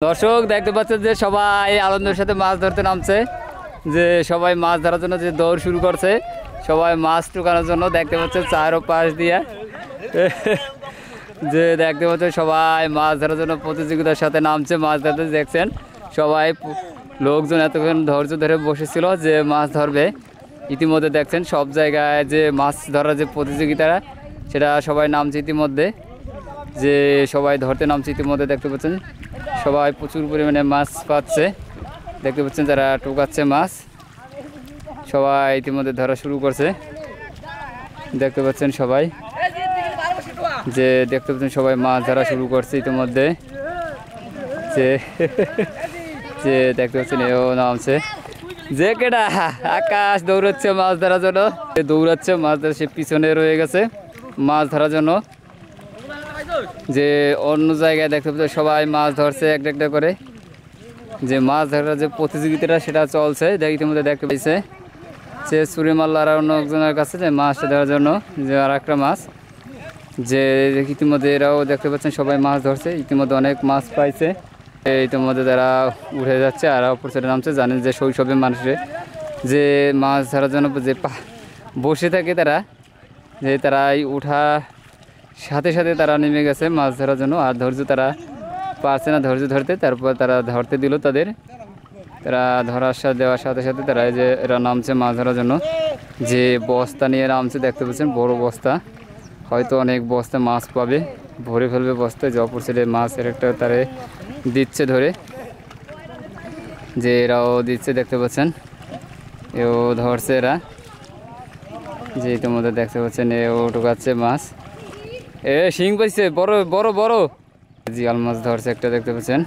দর্শক দেখতে পাচ্ছেন যে সবাই আনন্দের সাথে মাছ ধরতে নামছে, যে সবাই মাছ ধরার জন্য যে দৌড় শুরু করছে, সবাই মাছ টুকানোর জন্য দেখতে পাচ্ছেন চারো পাশ দিয়ে যে দেখতে পাচ্ছেন সবাই মাছ ধরার জন্য প্রতিযোগিতার সাথে নামছে। মাছ ধরতে দেখছেন সবাই লোকজন এতক্ষণ ধৈর্য ধরে বসেছিল যে মাছ ধরবে। ইতিমধ্যে দেখছেন সব জায়গায় যে মাছ ধরার যে প্রতিযোগিতা সেটা সবাই নামছে ইতিমধ্যে, যে সবাই ধরতে নামছে ইতিমধ্যে। দেখতে পাচ্ছেন সবাই প্রচুর পরিমাণে মাছ পাচ্ছে, দেখতে পাচ্ছেন যারা টোকাচ্ছে মাছ সবাই ইতিমধ্যে ধরা শুরু করছে। দেখতে পাচ্ছেন সবাই যে দেখতে পাচ্ছেন সবাই মাছ ধরা শুরু করছে ইতিমধ্যে, যে যে দেখতে পাচ্ছেন এও নামছে, যে কেডা আকাশ দৌড়াচ্ছে মাছ ধরার জন্য, দৌড়াচ্ছে মাছ ধরা, সে পিছনে রয়ে গেছে মাছ ধরার জন্য। যে অন্য জায়গায় দেখতে পাচ্ছি সবাই মাছ ধরছে একটা একটা করে, যে মাছ ধরার যে প্রতিযোগিতাটা সেটা চলছে। ইতিমধ্যে দেখতে পাইছে সে ছুরি মারলো আর অন্য একজনের কাছে যে মাছটা ধরার জন্য, যে আর একটা মাছ, যে ইতিমধ্যে এরাও দেখতে পাচ্ছেন সবাই মাছ ধরছে, ইতিমধ্যে অনেক মাছ পাইছে। ইতিমধ্যে তারা উঠে যাচ্ছে আর অপর সাইডে নামছে। জানেন যে শৈশবে মানুষের যে মাছ ধরার জন্য যে বসে থাকে তারা, যে তারাই উঠা সাথে সাথে তারা নেমে গেছে মাছ ধরার জন্য। আর ধৈর্য তারা পারছে না ধৈর্য ধরতে, তারপর তারা ধরতে দিল তাদের, তারা ধরার সাথে দেওয়ার সাথে সাথে তারা যে এরা নামছে মাছ ধরার জন্য। যে বস্তা নিয়ে নামছে দেখতে পাচ্ছেন, বড় বস্তা, হয়তো অনেক বস্তা মাছ পাবে, ভরে ফেলবে বস্তায়। যে অপর ছেলে মাছের একটা তারে দিচ্ছে ধরে, যে এরাও দিচ্ছে দেখতে পাচ্ছেন, এও ধরছে এরা, যে ইতিমধ্যে দেখতে পাচ্ছেন এও টোকাচ্ছে মাছ। শিং পাইছে বড় বড় বড় জিয়াল মাছ ধরছে একটা, দেখতে পাচ্ছেন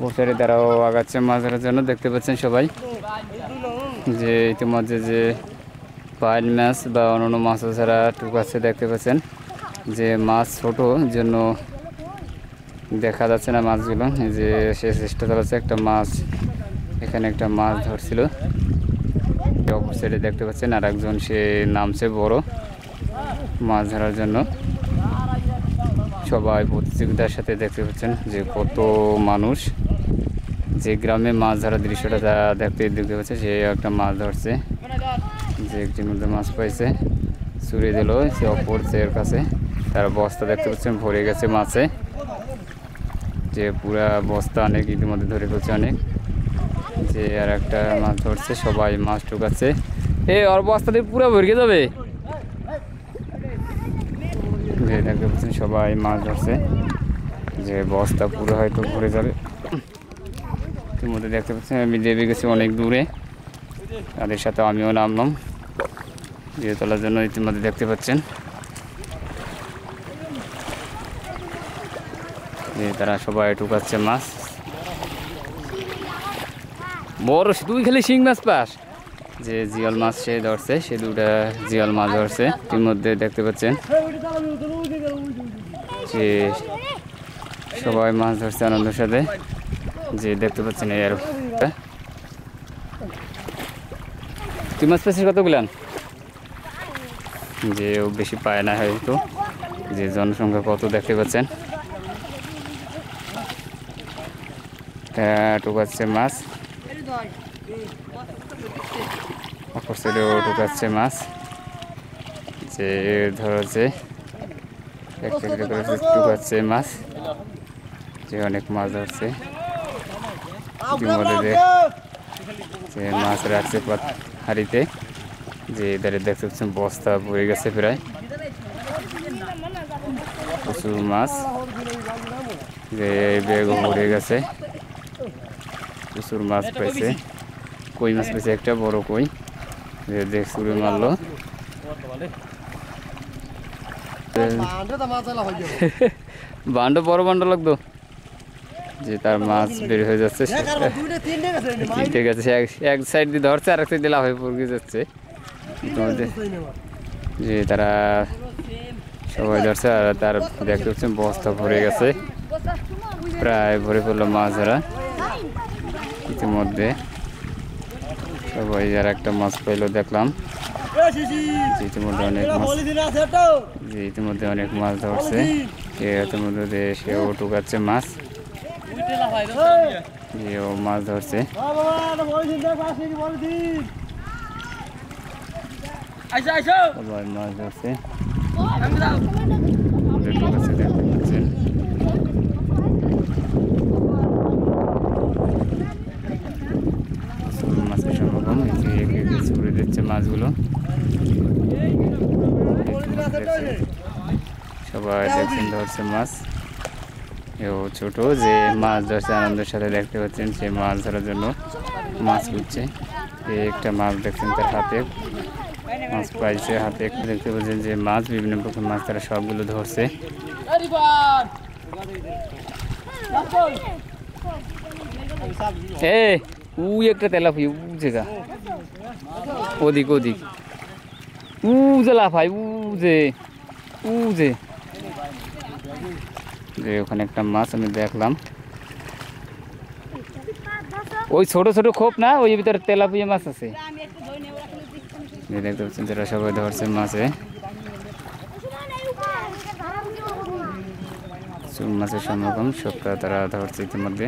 বসারে তারাও আগাচ্ছে মাছ ধরার জন্য। দেখতে পাচ্ছেন সবাই যে ইতিমধ্যে যে পাইল মাছ বা অন্যান্য মাছও ছাড়া টুকাচ্ছে দেখতে পাচ্ছেন, যে মাছ ছোটো জন্য দেখা যাচ্ছে না মাছগুলো। যে সে চেষ্টা চালাচ্ছে একটা মাছ, এখানে একটা মাছ ধরছিল অপর সাইডে দেখতে পাচ্ছেন আর একজন সে নামছে বড় মাছ ধরার জন্য। সবাই প্রতিযোগিতার সাথে দেখতে পাচ্ছেন যে কত মানুষ, যে গ্রামে মাছ ধরার দৃশ্যটা দেখতে পাচ্ছে। সে একটা মাছ ধরছে, যে একটির মধ্যে মাছ পাইছে, ছুড়ে দিল সে অপর এর কাছে। তার বস্তা দেখতে পাচ্ছেন ভরে গেছে মাছে, যে পুরা বস্তা অনেক ইতিমধ্যে ধরে ফেলছে অনেক। যে আর একটা মাছ ধরছে, সবাই মাছ ঢুকাচ্ছে। ওর বস্তা দিয়ে পুরো ভরে যাবে, যে দেখতে পাচ্ছেন সবাই মাছ ধরছে, যে বস্তা পুরো হয়তো ভরে যাবে। ইতিমধ্যে দেখতে পাচ্ছেন আমি দেবে গেছি অনেক দূরে, তাদের সাথে আমিও নামলাম দিয়ে তোলার জন্য। ইতিমধ্যে দেখতে পাচ্ছেন যে তারা সবাই ঢুকাচ্ছে মাছ। বড় তুই খালি শিং মাছ পাস, যে জিয়াল মাছ সে ধরছে, সে দুটা জিয়াল মাছ ধরছে ইতিমধ্যে দেখতে পাচ্ছেন। যে সবাই মাছ ধরছে আনন্দের সাথে, যে দেখতে পাচ্ছেন এই তুই মাছ পেয়েছিস কতগুলান, যে ও বেশি পায় না হয়তো, যে জনসংখ্যা কত দেখতে পাচ্ছেন। ঢুকাচ্ছে মাছ, অপর সাইডেও ঢুকাচ্ছে মাছ, যে ধরছে একটা একটা করে ঢুকাচ্ছে মাছ, যে অনেক মাছ ধরছে ইতিমধ্যে। যে মাছ রাখছে হাড়িতে, যে এধারে দেখতে পাচ্ছেন বস্তা ভরে গেছে প্রায়, প্রচুর মাছ, যে ব্যাগও ভরে গেছে, প্রচুর মাছ পাইছে। কই মাছ পেয়েছে একটা বড় কই, যে দেখ ছুড়ে মারলো। বান্ড বড় বান্ড লাগতো, যে তার মাছ বের হয়ে যাচ্ছে, তিনটে গেছে, এক সাইড দিয়ে ধরছে আর এক সাইড দিয়ে লাভ হয়ে পড়ে যাচ্ছে ইতিমধ্যে। যে তারা সবাই ধরছে আর তার দেখতে পাচ্ছেন বস্তা ভরে গেছে, প্রায় ভরে পড়লো মাছ ধরা ইতিমধ্যে। সবাই আর একটা মাছ পাইলো দেখলাম, যে ইতিমধ্যে অনেক মাছ, যে ইতিমধ্যে অনেক মাছ ধরছে। এর মধ্যে সেও ঢুকাচ্ছে মাছ, এও মাছ ধরছে। সবাই মাছ ধরছে, ঢুকাচ্ছে দেখতে পাচ্ছেন। মাছের সমাগম, ছুড়ে দিচ্ছে মাছগুলো। সবাই দেখছেন ধরছে মাছ, এও ছোট যে মাছ ধরছে আনন্দের সাথে দেখতে পাচ্ছেন, সে মাছ ধরার জন্য মাছ খুঁজছে। একটা মাছ দেখছেন তার হাতে মাছ পাইছে, হাতে একটা দেখতে পাচ্ছেন যে মাছ, বিভিন্ন প্রকার মাছ তারা সবগুলো ধরছে। একটা তেলাপি জায়গা ওদিক ওদিক যে লাফাই যে ওখানে একটা মাছ আমি দেখলাম, ওই ছোট ছোট খোপ না, ওই ভিতরে তেলাপিয়া মাছ আছে। দেখতে পাচ্ছেন যারা সবাই ধরছে মাছে, মাছের সমাগম সবটা তারা ধরছে ইতিমধ্যে।